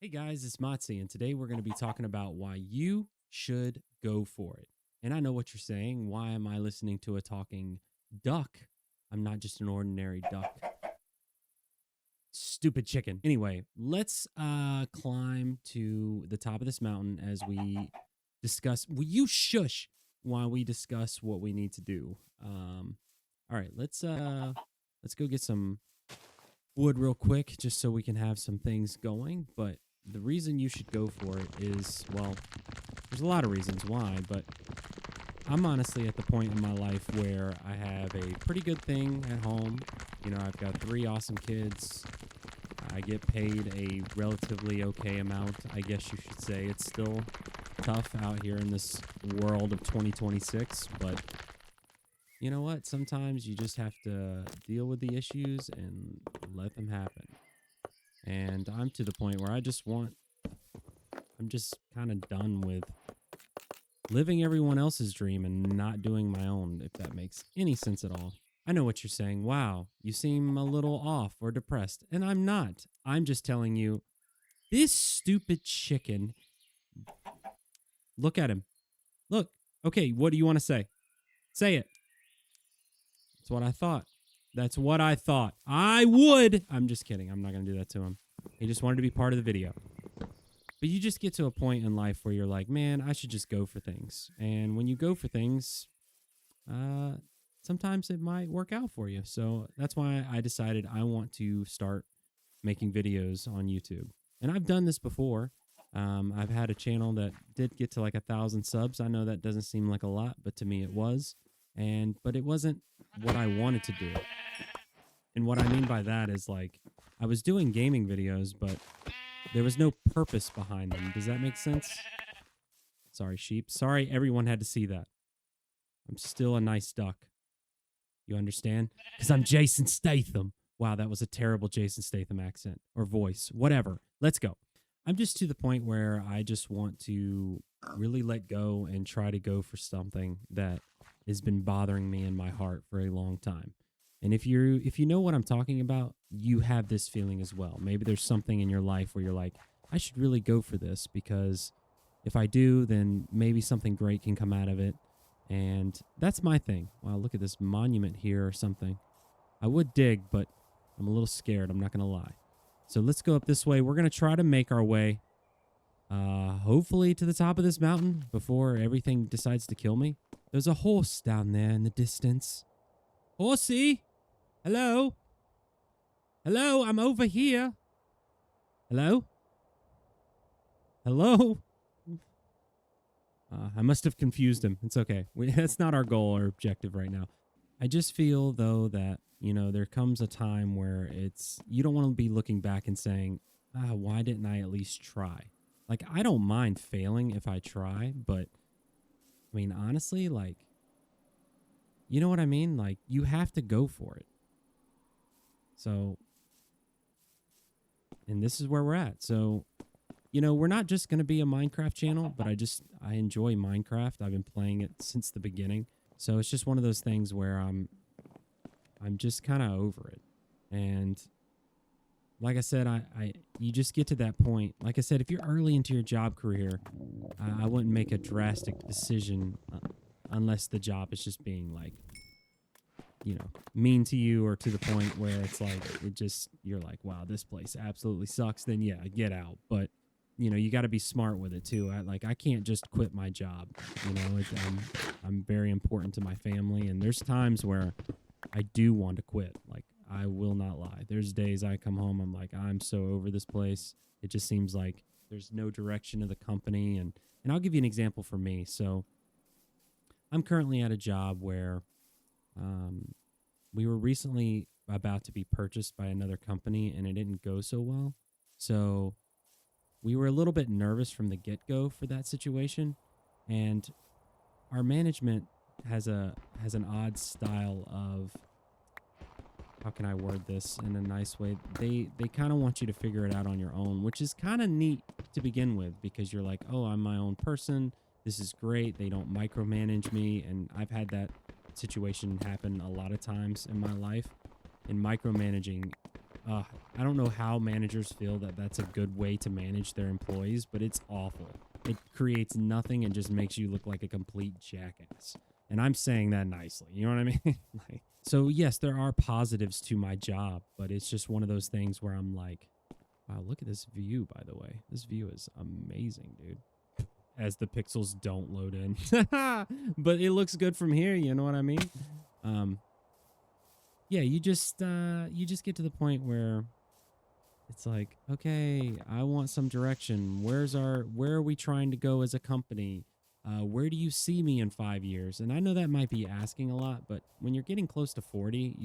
Hey guys, it's Motzi, and today we're going to be talking about why you should go for it. And I know what you're saying. Why am I listening to a talking duck? I'm not just an ordinary duck. Stupid chicken. Anyway, let's climb to the top of this mountain as we discuss. Will you shush while we discuss what we need to do? All right, let's go get some wood real quick just so we can have some things going. But the reason you should go for it is, well, there's a lot of reasons why, but I'm honestly at the point in my life where I have a pretty good thing at home. You know, I've got 3 awesome kids. I get paid a relatively okay amount, I guess you should say. It's still tough out here in this world of 2026, but you know what? Sometimes you just have to deal with the issues and let them happen. And I'm to the point where I'm just kind of done with living everyone else's dream and not doing my own, if that makes any sense at all. I know what you're saying. Wow, you seem a little off or depressed. And I'm not. I'm just telling you, this stupid chicken, look at him. Look. Okay, what do you want to say? Say it. That's what I thought. That's what I thought. I would. I'm just kidding. I'm not going to do that to him. He just wanted to be part of the video. But you just get to a point in life where you're like, man, I should just go for things. And when you go for things, sometimes it might work out for you. So that's why I decided I want to start making videos on YouTube. And I've done this before. I've had a channel that did get to like 1,000 subs. I know that doesn't seem like a lot, but to me it was. But it wasn't what I wanted to do. And what I mean by that is, like, I was doing gaming videos, but there was no purpose behind them. Does that make sense? Sorry, sheep. Sorry everyone had to see that. I'm still a nice duck. You understand? Because I'm Jason Statham. Wow, that was a terrible Jason Statham accent or voice. Whatever. Let's go. I'm just to the point where I just want to really let go and try to go for something that has been bothering me in my heart for a long time. And if you know what I'm talking about, you have this feeling as well. Maybe there's something in your life where you're like, I should really go for this, because if I do, then maybe something great can come out of it. And that's my thing. Wow, look at this monument here or something. I would dig, but I'm a little scared. I'm not going to lie. So let's go up this way. We're going to try to make our way, hopefully to the top of this mountain before everything decides to kill me. There's a horse down there in the distance. Horsey? Hello? Hello, I'm over here. Hello? Hello? I must have confused him. It's okay. That's not our goal or objective right now. I just feel, though, that, you know, there comes a time where you don't want to be looking back and saying, why didn't I at least try? Like, I don't mind failing if I try, but, I mean, honestly, like, you know what I mean? Like, you have to go for it. So, and this is where we're at. So, you know, we're not just going to be a Minecraft channel, but I enjoy Minecraft. I've been playing it since the beginning. So it's just one of those things where I'm just kind of over it. And like I said, you just get to that point. Like I said, if you're early into your job career, I wouldn't make a drastic decision unless the job is just being, like, you know, mean to you, or to the point where it's like, you're like, wow, this place absolutely sucks. Then yeah, get out. But you know, you got to be smart with it too. I can't just quit my job. You know, I'm very important to my family, and there's times where I do want to quit. Like, I will not lie. There's days I come home, I'm like, I'm so over this place. It just seems like there's no direction of the company. And I'll give you an example for me. So I'm currently at a job where we were recently about to be purchased by another company, and it didn't go so well. So we were a little bit nervous from the get-go for that situation. And our management has an odd style of, how can I word this in a nice way? They kind of want you to figure it out on your own, which is kind of neat to begin with, because you're like, oh, I'm my own person. This is great. They don't micromanage me. And I've had that situation happen a lot of times in my life. And micromanaging I don't know how managers feel that that's a good way to manage their employees, but it's awful. It creates nothing and just makes you look like a complete jackass. And I'm saying that nicely. You know what I mean? So yes, there are positives to my job, but it's just one of those things where I'm like, wow, look at this view, by the way. This view is amazing, dude. As the pixels don't load in. But it looks good from here, you know what I mean? Yeah, you just get to the point where it's like, okay, I want some direction. Where are we trying to go as a company? Where do you see me in 5 years? And I know that might be asking a lot, but when you're getting close to 40,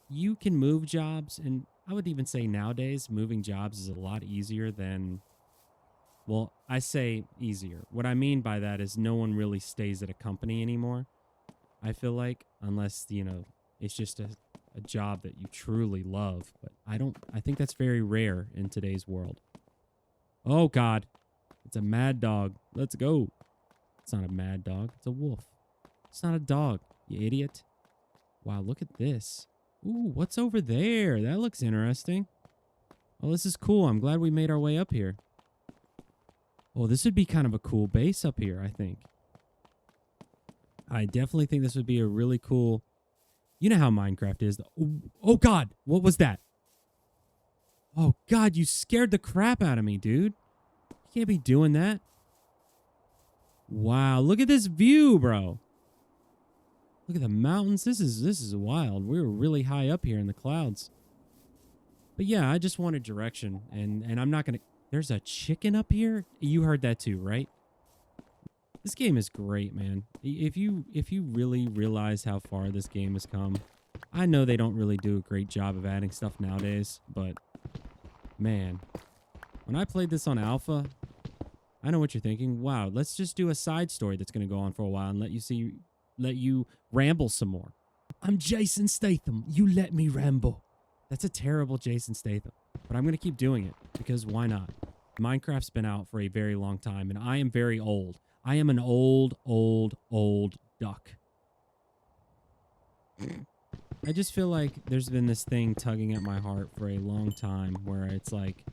you can move jobs. And I would even say nowadays, moving jobs is a lot easier than, well, I say easier. What I mean by that is no one really stays at a company anymore. I feel like, unless, it's just a job that you truly love. But I think that's very rare in today's world. Oh, God. It's a mad dog. Let's go. It's not a mad dog. It's a wolf. It's not a dog, you idiot. Wow, look at this. Ooh, what's over there? That looks interesting. Oh, this is cool. I'm glad we made our way up here. Oh, this would be kind of a cool base up here, I think. I definitely think this would be a really cool... You know how Minecraft is. Oh, God. What was that? Oh, God, you scared the crap out of me, dude. You can't be doing that. Wow, look at this view, bro. Look at the mountains. This is wild. We were really high up here in the clouds. But yeah, I just wanted direction. And I'm not going to... There's a chicken up here? You heard that too, right? This game is great, man. If you really realize how far this game has come, I know they don't really do a great job of adding stuff nowadays, but man, when I played this on alpha, I know what you're thinking. Wow, let's just do a side story that's going to go on for a while and let you ramble some more. I'm Jason Statham. You let me ramble. That's a terrible Jason Statham, but I'm going to keep doing it because why not? Minecraft's been out for a very long time, and I am very old. I am an old duck. I just feel like there's been this thing tugging at my heart for a long time where it's like,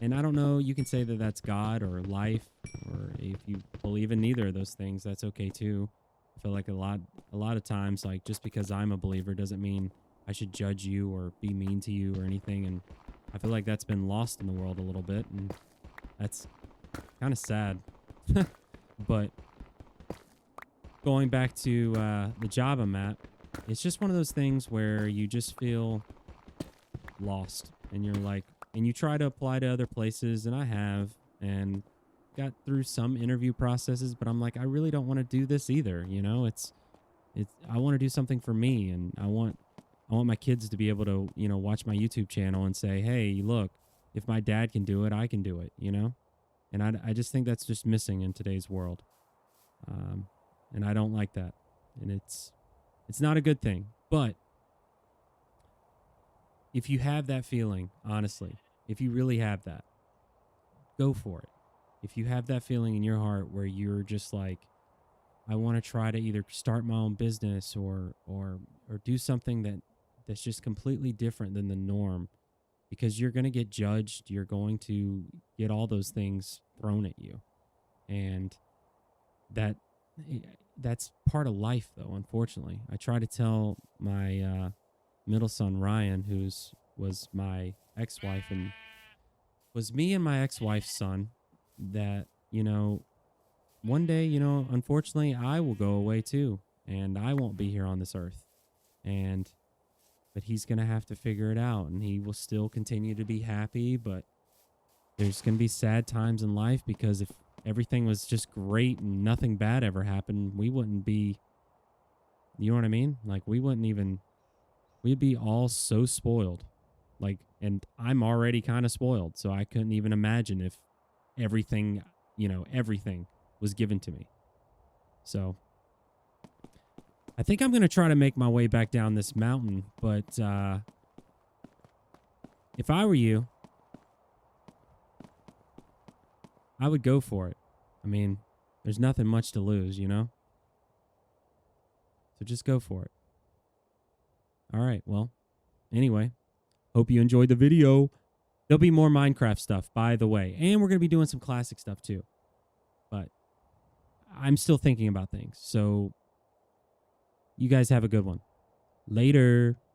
and I don't know, you can say that that's God or life, or if you believe in neither of those things, that's okay too. I feel like a lot of times, like, just because I'm a believer doesn't mean I should judge you or be mean to you or anything. And I feel like that's been lost in the world a little bit, and that's kind of sad. But going back to the job I'm at, it's just one of those things where you just feel lost, and you're like, and you try to apply to other places, and I have, and got through some interview processes, but I'm like, I really don't want to do this either. It's I want to do something for me, and I want my kids to be able to, watch my YouTube channel and say, hey, look, if my dad can do it, I can do it, And I just think that's just missing in today's world. And I don't like that. And it's not a good thing. But if you have that feeling, honestly, if you really have that, go for it. If you have that feeling in your heart where you're just like, I want to try to either start my own business or do something that's just completely different than the norm, because you're going to get judged. You're going to get all those things thrown at you. And that's part of life, though, unfortunately. I try to tell my middle son, Ryan, was my ex-wife and was me and my ex-wife's son, that, one day, unfortunately, I will go away too, and I won't be here on this earth. But he's going to have to figure it out, and he will still continue to be happy, but there's going to be sad times in life, because if everything was just great and nothing bad ever happened, we wouldn't be, you know what I mean? Like, we'd be all so spoiled. Like, and I'm already kind of spoiled, so I couldn't even imagine if everything was given to me. So I think I'm going to try to make my way back down this mountain, but if I were you, I would go for it. I mean, there's nothing much to lose, So just go for it. All right, well, Anyway, hope you enjoyed the video. There'll be more Minecraft stuff, by the way. And we're going to be doing some classic stuff too. But I'm still thinking about things. So you guys have a good one. Later.